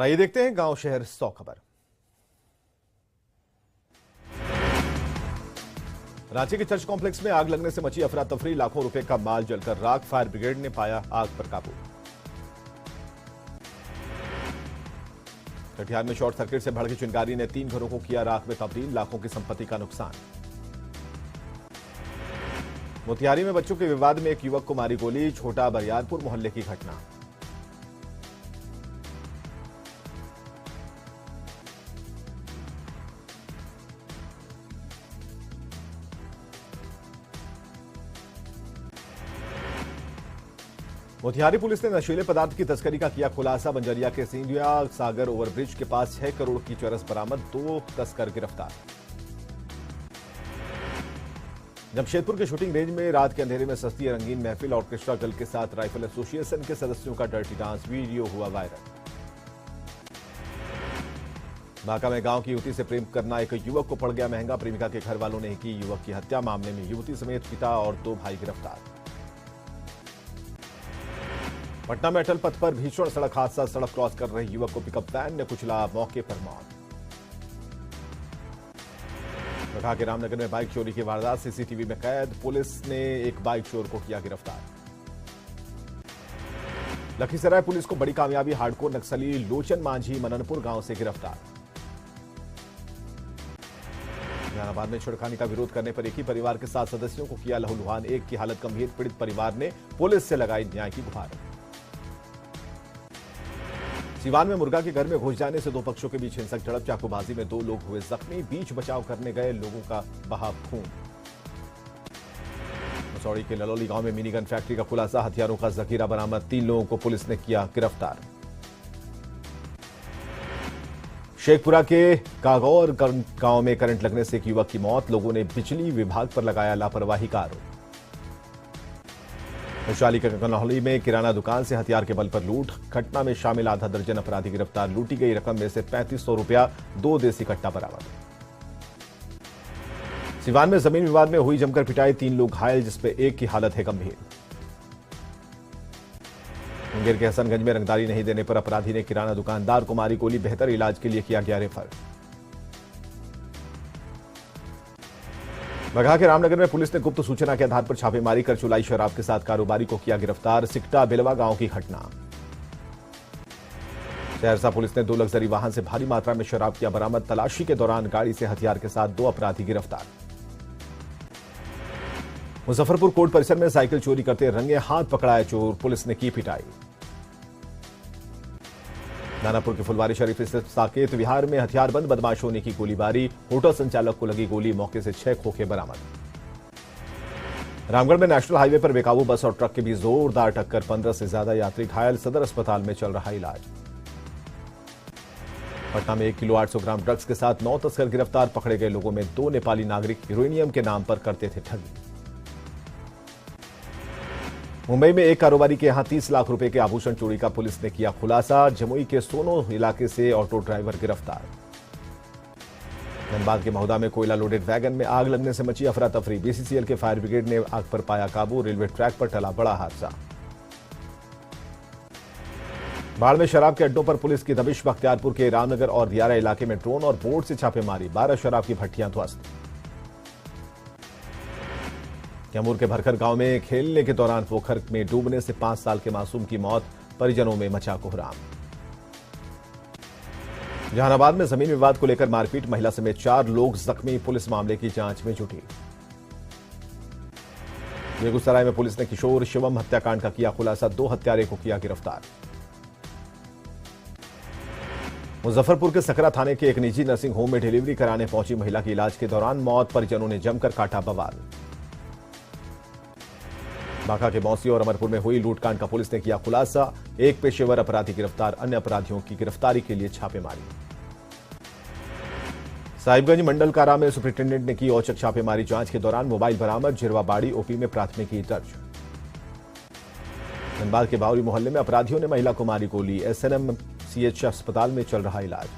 और आइए देखते हैं गांव शहर 100 खबर। रांची के चर्च कॉम्प्लेक्स में आग लगने से मची अफरा तफरी, लाखों रुपए का माल जलकर राख। फायर ब्रिगेड ने पाया आग पर काबू। कटिहार में शॉर्ट सर्किट से भड़की चिंगारी ने 3 घरों को किया राख में तब्दील, लाखों की संपत्ति का नुकसान। मोतिहारी में बच्चों के विवाद में एक युवक को मारी गोली, छोटा बरियारपुर मोहल्ले की घटना। मोतिहारी पुलिस ने नशीले पदार्थ की तस्करी का किया खुलासा, बंजरिया के सिंधिया सागर ओवरब्रिज के पास 6 करोड़ की चरस बरामद, 2 तस्कर गिरफ्तार। जमशेदपुर के शूटिंग रेंज में रात के अंधेरे में सस्ती रंगीन महफिल, ऑर्केस्ट्रा दल के साथ राइफल एसोसिएशन के सदस्यों का डर्टी डांस, वीडियो हुआ वायरल। बांका में गांव की युवती से प्रेम करना एक युवक को पड़ गया महंगा, प्रेमिका के घर वालों ने की युवक की हत्या, मामले में युवती समेत पिता और 2 भाई गिरफ्तार। पटना में अटल पथ पर भीषण सड़क हादसा, सड़क क्रॉस कर रहे युवक को पिकअप वैन ने कुचला, मौके पर मौत। बघा के रामनगर में बाइक चोरी की वारदात सीसीटीवी में कैद, पुलिस ने एक बाइक चोर को किया गिरफ्तार। लखीसराय पुलिस को बड़ी कामयाबी, हार्डकोर नक्सली लोचन मांझी मननपुर गांव से गिरफ्तार। जहानाबाद में छेड़खानी का विरोध करने पर एक ही परिवार के 7 सदस्यों को किया लहूलुहान, एक की हालत गंभीर, पीड़ित परिवार ने पुलिस से लगाई न्याय की गुहार। सीवान में मुर्गा के घर में घुस जाने से 2 पक्षों के बीच हिंसक झड़प, चाकूबाजी में 2 लोग हुए जख्मी, बीच बचाव करने गए लोगों का बहा खून। मसौड़ी के ललौली गांव में मिनी गन फैक्ट्री का खुलासा, हथियारों का जखीरा बरामद, 3 लोगों को पुलिस ने किया गिरफ्तार। शेखपुरा के कागौर गांव में करंट लगने से एक युवक की मौत, लोगों ने बिजली विभाग पर लगाया लापरवाही का आरोप। वैशाली के कनौली में किराना दुकान से हथियार के बल पर लूट, घटना में शामिल आधा दर्जन अपराधी गिरफ्तार, लूटी गई रकम में से 3500 रुपया, 2 देसी कट्टा बरामद। सिवान में जमीन विवाद में हुई जमकर पिटाई, 3 लोग घायल, जिसमें एक की हालत है गंभीर। मुंगेर के हसनगंज में रंगदारी नहीं देने पर अपराधी ने किराना दुकानदार को मारी गोली, बेहतर इलाज के लिए किया गया रेफर। बघा के रामनगर में पुलिस ने गुप्त सूचना के आधार पर छापेमारी कर चुलाई शराब के साथ कारोबारी को किया गिरफ्तार, सिकटा बिलवा गांव की घटना। सहरसा पुलिस ने 2 लग्जरी वाहन से भारी मात्रा में शराब किया बरामद, तलाशी के दौरान गाड़ी से हथियार के साथ 2 अपराधी गिरफ्तार। मुजफ्फरपुर कोर्ट परिसर में साइकिल चोरी करते रंगे हाथ पकड़ाया चोर, पुलिस ने की पिटाई। दानापुर के फुलवारी शरीफ स्थित साकेत विहार में हथियारबंद बदमाशों ने की गोलीबारी, होटल संचालक को लगी गोली, मौके से 6 खोखे बरामद। रामगढ़ में नेशनल हाईवे पर बेकाबू बस और ट्रक के बीच जोरदार टक्कर, 15 से ज्यादा यात्री घायल, सदर अस्पताल में चल रहा इलाज। पटना में 1 किलो 800 ग्राम ड्रग्स के साथ 9 तस्कर गिरफ्तार, पकड़े गए लोगों में 2 नेपाली नागरिक यूरेनियम के नाम पर करते थे ठगी। मुंबई में एक कारोबारी के यहां 30 लाख रुपए के आभूषण चोरी का पुलिस ने किया खुलासा, जमुई के सोनो इलाके से ऑटो ड्राइवर गिरफ्तार। धनबाद के महुदा में कोयला लोडेड वैगन में आग लगने से मची अफरा तफरी, बीसीसीएल के फायर ब्रिगेड ने आग पर पाया काबू, रेलवे ट्रैक पर टला बड़ा हादसा। बाढ़ में शराब के अड्डों पर पुलिस की दबिश, बख्तियारपुर के रामनगर और दियारा इलाके में ड्रोन और बोट से छापेमारी, 12 शराब की भट्टियां ध्वस्त। कैमूर के भरखर गांव में खेलने के दौरान पोखर में डूबने से 5 साल के मासूम की मौत, परिजनों में मचा कोहराम। जहानाबाद में जमीन विवाद को लेकर मारपीट, महिला समेत 4 लोग जख्मी, पुलिस मामले की जांच में जुटी। बेगूसराय में पुलिस ने किशोर शिवम हत्याकांड का किया खुलासा, 2 हत्यारे को किया गिरफ्तार। मुजफ्फरपुर के सकरा थाने के एक निजी नर्सिंग होम में डिलीवरी कराने पहुंची महिला की इलाज के दौरान मौत, परिजनों ने जमकर काटा बवाल। बांका के मौसी और अमरपुर में हुई लूटकांड का पुलिस ने किया खुलासा, 1 पेशेवर अपराधी गिरफ्तार, अन्य अपराधियों की गिरफ्तारी के लिए छापेमारी। साहिबगंज मंडल कारा में सुपरिंटेंडेंट ने की औचक छापेमारी, जांच के दौरान मोबाइल बरामद, जिरवाबाड़ी ओपी में प्राथमिकी दर्ज। धनबाद के बावरी मोहल्ले में अपराधियों ने महिला को मारी गोली, एसएनएमसीएच अस्पताल में चल रहा इलाज।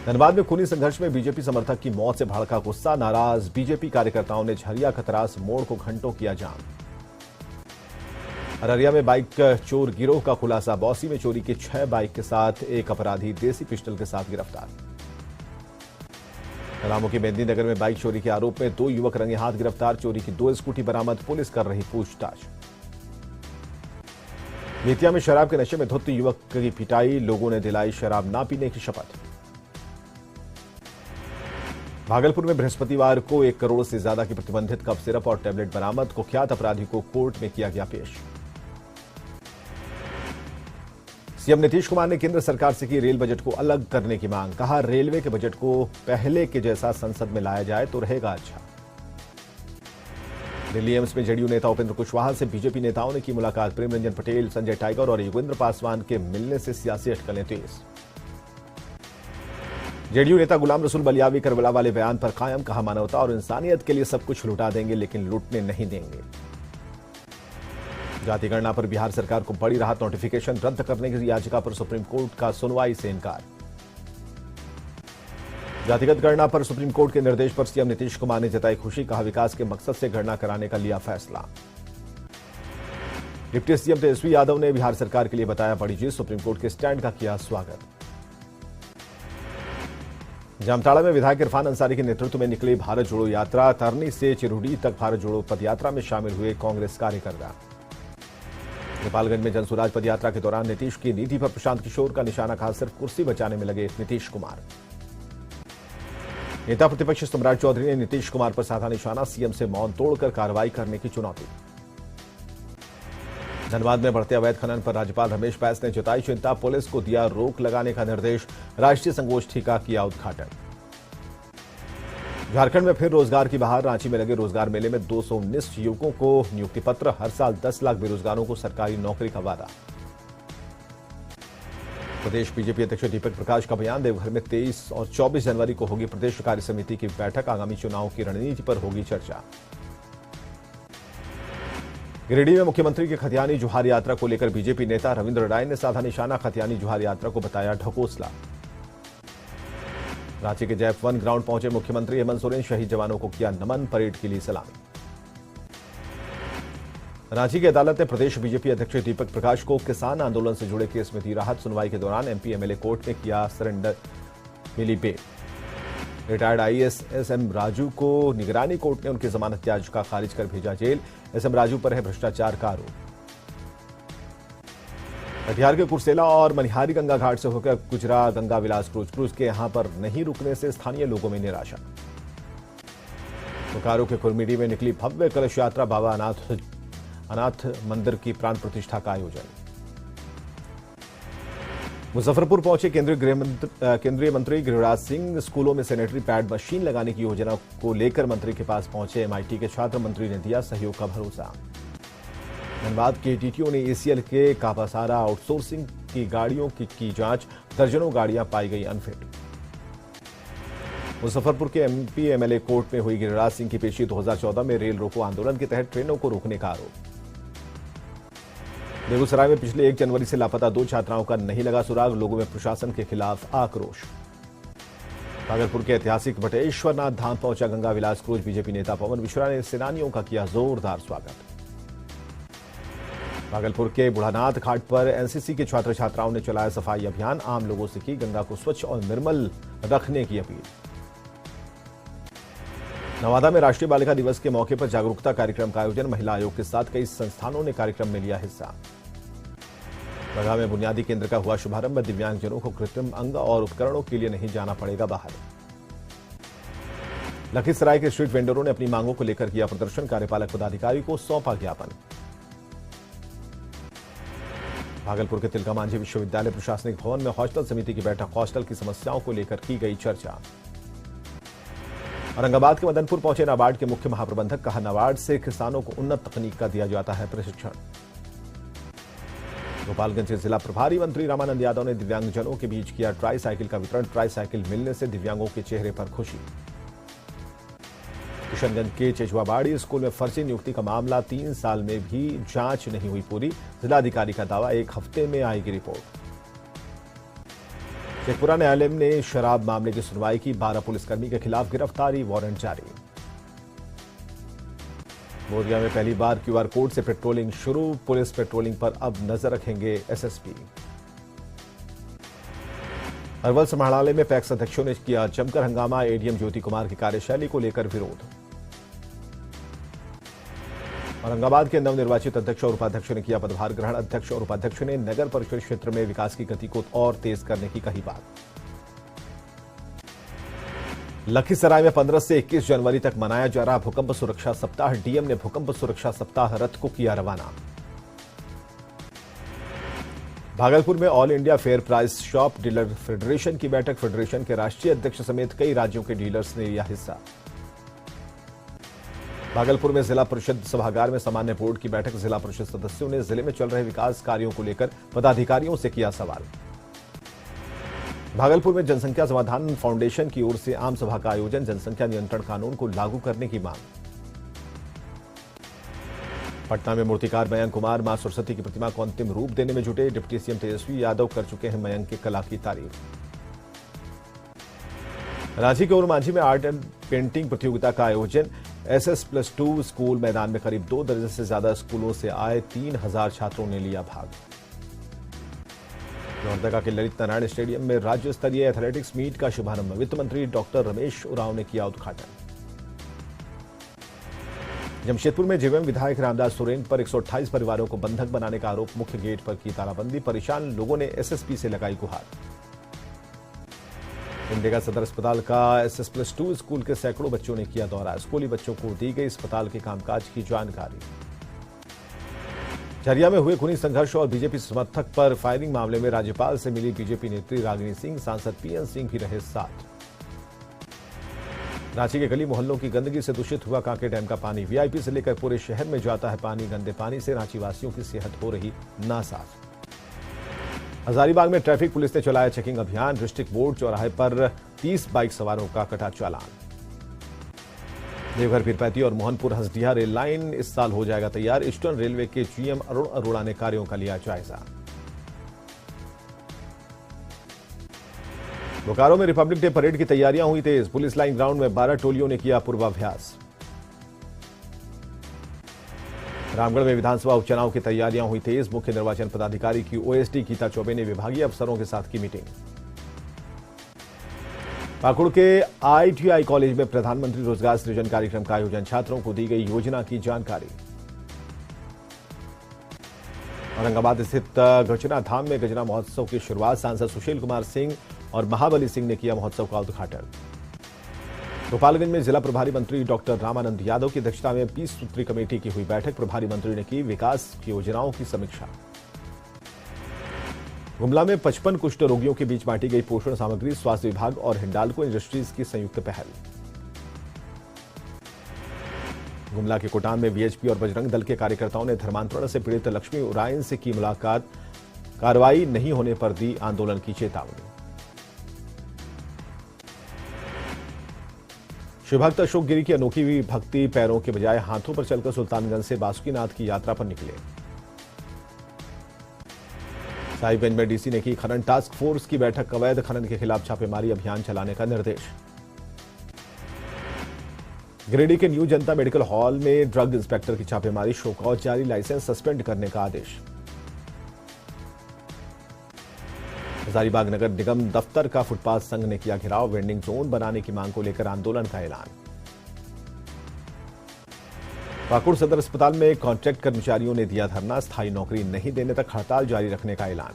धनबाद में खूनी संघर्ष में बीजेपी समर्थक की मौत से भड़का गुस्सा, नाराज बीजेपी कार्यकर्ताओं ने झरिया खतरास मोड़ को घंटों किया जाम। अररिया में बाइक चोर गिरोह का खुलासा। बौसी में चोरी की 6 बाइक के साथ एक अपराधी देसी पिस्टल के साथ गिरफ्तार। रामू की मेदिनी नगर में बाइक चोरी के आरोप में 2 युवक रंगे हाथ गिरफ्तार। चोरी की 2 स्कूटी बरामद, पुलिस कर रही पूछताछ। बेतिया में शराब के नशे में धुत युवक की पिटाई, लोगों ने दिलाई शराब ना पीने की शपथ। भागलपुर में बृहस्पतिवार को 1 करोड़ से ज्यादा की प्रतिबंधित कफ सिरप और टैबलेट बरामद। कुख्यात अपराधी को कोर्ट में किया गया पेश। सीएम नीतीश कुमार ने केंद्र सरकार से की रेल बजट को अलग करने की मांग। कहा, रेलवे के बजट को पहले के जैसा संसद में लाया जाए तो रहेगा अच्छा। दिल्ली एम्स में जेडीयू नेता उपेंद्र कुशवाहा से बीजेपी नेताओं ने की मुलाकात। प्रेम रंजन पटेल, संजय टाइगर और योगेंद्र पासवान के मिलने से सियासी अटकलें तेज। जेडीयू नेता गुलाम रसूल बलियावी करबला वाले बयान पर कायम। कहा, मानवता और इंसानियत के लिए सब कुछ लुटा देंगे लेकिन लूटने नहीं देंगे। जाति गणना पर बिहार सरकार को बड़ी राहत। नोटिफिकेशन रद्द करने की याचिका पर सुप्रीम कोर्ट का सुनवाई से इनकार। जातिगत गणना पर सुप्रीम कोर्ट के निर्देश पर सीएम नीतीश कुमार ने जताई खुशी। कहा, विकास के मकसद से गणना कराने का लिया फैसला। डिप्टी सीएम तेजस्वी यादव ने बिहार सरकार के लिए बताया बड़ी जीत। सुप्रीम कोर्ट के स्टैंड का किया स्वागत। जामताड़ा में विधायक इरफान अंसारी के नेतृत्व में निकली भारत जोड़ो यात्रा। तरनी से चिरुडी तक भारत जोड़ो पदयात्रा में शामिल हुए कांग्रेस कार्यकर्ता। गोपालगंज में जनसुराज पदयात्रा के दौरान नीतीश की नीति पर प्रशांत किशोर का निशाना। कहा, सिर्फ कुर्सी बचाने में लगे नीतीश कुमार। नेता प्रतिपक्ष सम्राट चौधरी ने नीतीश कुमार पर साधा निशाना। सीएम से मौन तोड़कर कार्रवाई करने की चुनौती। धनबाद में बढ़ते अवैध खनन पर राज्यपाल रमेश बैस ने जताई चिंता। पुलिस को दिया रोक लगाने का निर्देश। राष्ट्रीय संगोष्ठी का किया उद्घाटन। झारखंड में फिर रोजगार की बहार। रांची में लगे रोजगार मेले में 219 युवकों को नियुक्ति पत्र। हर साल 10 लाख बेरोजगारों को सरकारी नौकरी का वादा। प्रदेश बीजेपी अध्यक्ष दीपक प्रकाश का बयान। देवघर में 23 और 24 जनवरी को होगी प्रदेश कार्य समिति की बैठक। आगामी चुनाव की रणनीति पर होगी चर्चा। गिरिडीह में मुख्यमंत्री की खतियानी जुहार यात्रा को लेकर बीजेपी नेता रविंद्र राय ने साधा निशाना। खतियानी जुहार यात्रा को बताया ढकोसला। रांची के जैप वन ग्राउंड पहुंचे मुख्यमंत्री। हेमंत सोरेन शहीद जवानों को किया नमन। परेड के लिए सलामी। रांची की अदालत ने प्रदेश बीजेपी अध्यक्ष दीपक प्रकाश को किसान आंदोलन से जुड़े केस में दी राहत। सुनवाई के दौरान एमपी एमएलए कोर्ट ने किया सरेंडर, मिली bail. Retired IAS SM Raju को निगरानी कोर्ट ने उनकी जमानत याचिका खारिज कर भेजा जेल। एसएम राजू पर है भ्रष्टाचार का आरोप। कटिहार के कुर्सेला और मनिहारी गंगा घाट से होकर गुजरा गंगा विलास क्रूज के यहां पर नहीं रुकने से स्थानीय लोगों में निराशा। बोकारो के कुरमिडी में निकली भव्य कलश यात्रा। बाबा अनाथ मंदिर की प्राण प्रतिष्ठा का आयोजन। मुजफ्फरपुर पहुंचे केंद्रीय मंत्री गिरिराज सिंह। स्कूलों में सैनिटरी पैड मशीन लगाने की योजना को लेकर मंत्री के पास पहुंचे एमआईटी के छात्र। मंत्री ने दिया सहयोग का भरोसा। धनबाद के टीटीओ ने एसीएल के कापासारा आउटसोर्सिंग की गाड़ियों की जांच। दर्जनों गाड़ियां पाई गई अनफिट। मुजफ्फरपुर के एमपी एमएलए कोर्ट में हुई गिरिराज सिंह की पेशी। 2014 में रेल रोको आंदोलन के तहत ट्रेनों को रोकने का आरोप। बेगूसराय में पिछले 1 जनवरी से लापता 2 छात्राओं का नहीं लगा सुराग। लोगों में प्रशासन के खिलाफ आक्रोश। भागलपुर के ऐतिहासिक बटेश्वरनाथ धाम पहुंचा गंगा विलास क्रूज। बीजेपी नेता पवन मिश्रा ने सेनानियों का किया जोरदार स्वागत। भागलपुर के बुढ़ानाथ घाट पर एनसीसी के छात्र छात्राओं ने चलाया सफाई अभियान। आम लोगों से की गंगा को स्वच्छ और निर्मल रखने की अपील। नवादा में राष्ट्रीय बालिका दिवस के मौके पर जागरूकता कार्यक्रम का आयोजन। महिला आयोग के साथ कई संस्थानों ने कार्यक्रम में लिया हिस्सा। बगहा में बुनियादी केंद्र का हुआ शुभारंभ। दिव्यांगजनों को कृत्रिम अंग और उपकरणों के लिए नहीं जाना पड़ेगा बाहर। लखीसराय के स्ट्रीट वेंडरों ने अपनी मांगों को लेकर किया प्रदर्शन। कार्यपालक पदाधिकारी को सौंपा ज्ञापन। भागलपुर के तिलका मांझी विश्वविद्यालय प्रशासनिक भवन में हॉस्टल समिति की बैठक। हॉस्टल की समस्याओं को लेकर की गई चर्चा। औरंगाबाद के मदनपुर पहुंचे नाबार्ड के मुख्य महाप्रबंधक। कहा, नाबार्ड से किसानों को उन्नत तकनीक का दिया जाता है प्रशिक्षण। गोपालगंज के जिला प्रभारी मंत्री रामानंद यादव ने दिव्यांगजनों के बीच किया ट्राई साइकिल का वितरण। ट्राई साइकिल मिलने से दिव्यांगों के चेहरे पर खुशी। किशनगंज के चेचुआबाड़ी स्कूल में फर्जी नियुक्ति का मामला। 3 साल में भी जांच नहीं हुई पूरी। जिलाधिकारी का दावा 1 हफ्ते में आएगी रिपोर्ट। शेखपुरा न्यायालय ने शराब मामले की सुनवाई की। 12 पुलिसकर्मी के खिलाफ गिरफ्तारी वारंट जारी। बोधगया में पहली बार क्यूआर कोड से पेट्रोलिंग शुरू। पुलिस पेट्रोलिंग पर अब नजर रखेंगे एसएसपी। अरवल समाहरणालय में पैक्स अध्यक्षों ने किया जमकर हंगामा। एडीएम ज्योति कुमार की कार्यशैली को लेकर विरोध। औरंगाबाद के नवनिर्वाचित अध्यक्ष और उपाध्यक्षों ने किया पदभार ग्रहण। अध्यक्ष और उपाध्यक्षों ने नगर परिषद क्षेत्र में विकास की गति को और तेज करने की कही बात। लखीसराय में 15 से 21 जनवरी तक मनाया जा रहा भूकंप सुरक्षा सप्ताह। डीएम ने भूकंप सुरक्षा सप्ताह रथ को किया रवाना। भागलपुर में all India fair price shop dealer federation की बैठक। फेडरेशन के राष्ट्रीय अध्यक्ष समेत कई राज्यों के डीलर्स ने लिया हिस्सा। भागलपुर में जिला परिषद सभागार में सामान्य बोर्ड की बैठक। जिला परिषद सदस्यों ने जिले में चल रहे विकास कार्यों को लेकर पदाधिकारियों से किया सवाल। भागलपुर में जनसंख्या समाधान फाउंडेशन की ओर से आम सभा का आयोजन। जनसंख्या नियंत्रण कानून को लागू करने की मांग। पटना में मूर्तिकार मयंक कुमार मां सरस्वती की प्रतिमा को अंतिम रूप देने में जुटे। डिप्टी सीएम तेजस्वी यादव कर चुके हैं मयंक की कला की तारीफ। रांची के ओरमांझी में आर्ट एंड पेंटिंग प्रतियोगिता का आयोजन। SS+2 स्कूल मैदान में करीब 2 दर्जन से ज्यादा स्कूलों से आए 3000 छात्रों ने लिया भाग। लोहरदगा के ललित नारायण स्टेडियम में राज्य स्तरीय एथलेटिक्स मीट का शुभारंभ। वित्त मंत्री डॉक्टर रमेश उरांव ने किया उद्घाटन। जमशेदपुर में जेवीएम विधायक रामदास सोरेन पर 128 परिवारों को बंधक बनाने का आरोप। मुख्य गेट पर की तालाबंदी। परेशान लोगों ने एसएसपी से लगाई गुहार। सिमडेगा सदर अस्पताल का SS+2 स्कूल के सैकड़ों बच्चों ने किया दौरा। स्कूली बच्चों को दी गई अस्पताल के कामकाज की जानकारी। झरिया में हुए खूनी संघर्ष और बीजेपी समर्थक पर फायरिंग मामले में राज्यपाल से मिली बीजेपी नेत्री रागिनी सिंह। सांसद पीएन सिंह भी रहे साथ। रांची के गली मोहल्लों की गंदगी से दूषित हुआ कांके डैम का पानी। वीआईपी से लेकर पूरे शहर में जाता है पानी। गंदे पानी से रांची वासियों की सेहत हो रही नासाज। हजारीबाग में ट्रैफिक पुलिस ने चलाया चेकिंग अभियान। डिस्ट्रिक्ट बोर्ड चौराहे पर 30 बाइक सवारों का कटा चालान। देवघर पीरपैंती और मोहनपुर हंसडीहा रेल लाइन इस साल हो जाएगा तैयार। ईस्टर्न रेलवे के जीएम अरुण अरोड़ा ने कार्यों का लिया जायजा। बोकारो में रिपब्लिक डे परेड की तैयारियां हुई तेज। पुलिस लाइन ग्राउंड में 12 टोलियों ने किया पूर्वाभ्यास। रामगढ़ में विधानसभा उपचुनाव की तैयारियां हुई तेज। मुख्य निर्वाचन पदाधिकारी की ओएसडी गीता चौबे ने विभागीय अफसरों के साथ की मीटिंग। पाकुड़ के आईटीआई कॉलेज में प्रधानमंत्री रोजगार सृजन कार्यक्रम का आयोजन। छात्रों को दी गई योजना की जानकारी। औरंगाबाद स्थित गजना धाम में गजना महोत्सव की शुरुआत। सांसद सुशील कुमार सिंह और महाबली सिंह ने किया महोत्सव का उद्घाटन। गोपालगंज में जिला प्रभारी मंत्री डॉक्टर रामानंद यादव की अध्यक्षता में 20 सूत्री कमेटी की हुई बैठक। प्रभारी मंत्री ने की विकास योजनाओं की समीक्षा। गुमला में 55 कुष्ठ रोगियों के बीच बांटी गई पोषण सामग्री। स्वास्थ्य विभाग और हिंडाल्को इंडस्ट्रीज की संयुक्त पहल। गुमला के कोटान में वीएचपी और बजरंग दल के कार्यकर्ताओं ने धर्मांतरण से पीड़ित लक्ष्मी उरायन से की मुलाकात। कार्रवाई नहीं होने पर दी आंदोलन की चेतावनी। शिवभक्त अशोक गिरी की अनोखी हुई भक्ति। पैरों के बजाय हाथों पर चलकर सुल्तानगंज से बासुकीनाथ की यात्रा पर निकले। साहिबगंज में डीसी ने की खनन टास्क फोर्स की बैठक। अवैध खनन के खिलाफ छापेमारी अभियान चलाने का निर्देश। गिरिडीह के न्यू जनता मेडिकल हॉल में ड्रग इंस्पेक्टर की छापेमारी। शो कॉज जारी। लाइसेंस सस्पेंड करने का आदेश। हजारीबाग नगर निगम दफ्तर का फुटपाथ संघ ने किया घेराव। वेंडिंग जोन बनाने की मांग को लेकर आंदोलन का ऐलान। पाकुड़ सदर अस्पताल में कॉन्ट्रैक्ट कर्मचारियों ने दिया धरना। स्थायी नौकरी नहीं देने तक हड़ताल जारी रखने का ऐलान।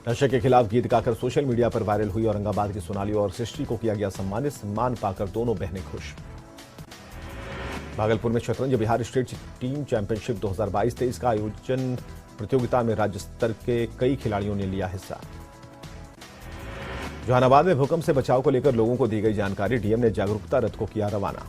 नशे के खिलाफ गीत गाकर सोशल मीडिया पर वायरल हुई औरंगाबाद की सोनाली और सृष्टि को किया गया सम्मानित। सम्मान पाकर दोनों बहनें खुश। भागलपुर में शतरंज बिहार स्टेट टीम चैंपियनशिप 2022-23 का आयोजन। प्रतियोगिता में राज्य स्तर के कई खिलाड़ियों ने लिया हिस्सा। जहानाबाद में भूकंप से बचाव को लेकर लोगों को दी गई जानकारी। डीएम ने जागरूकता रथ को किया रवाना।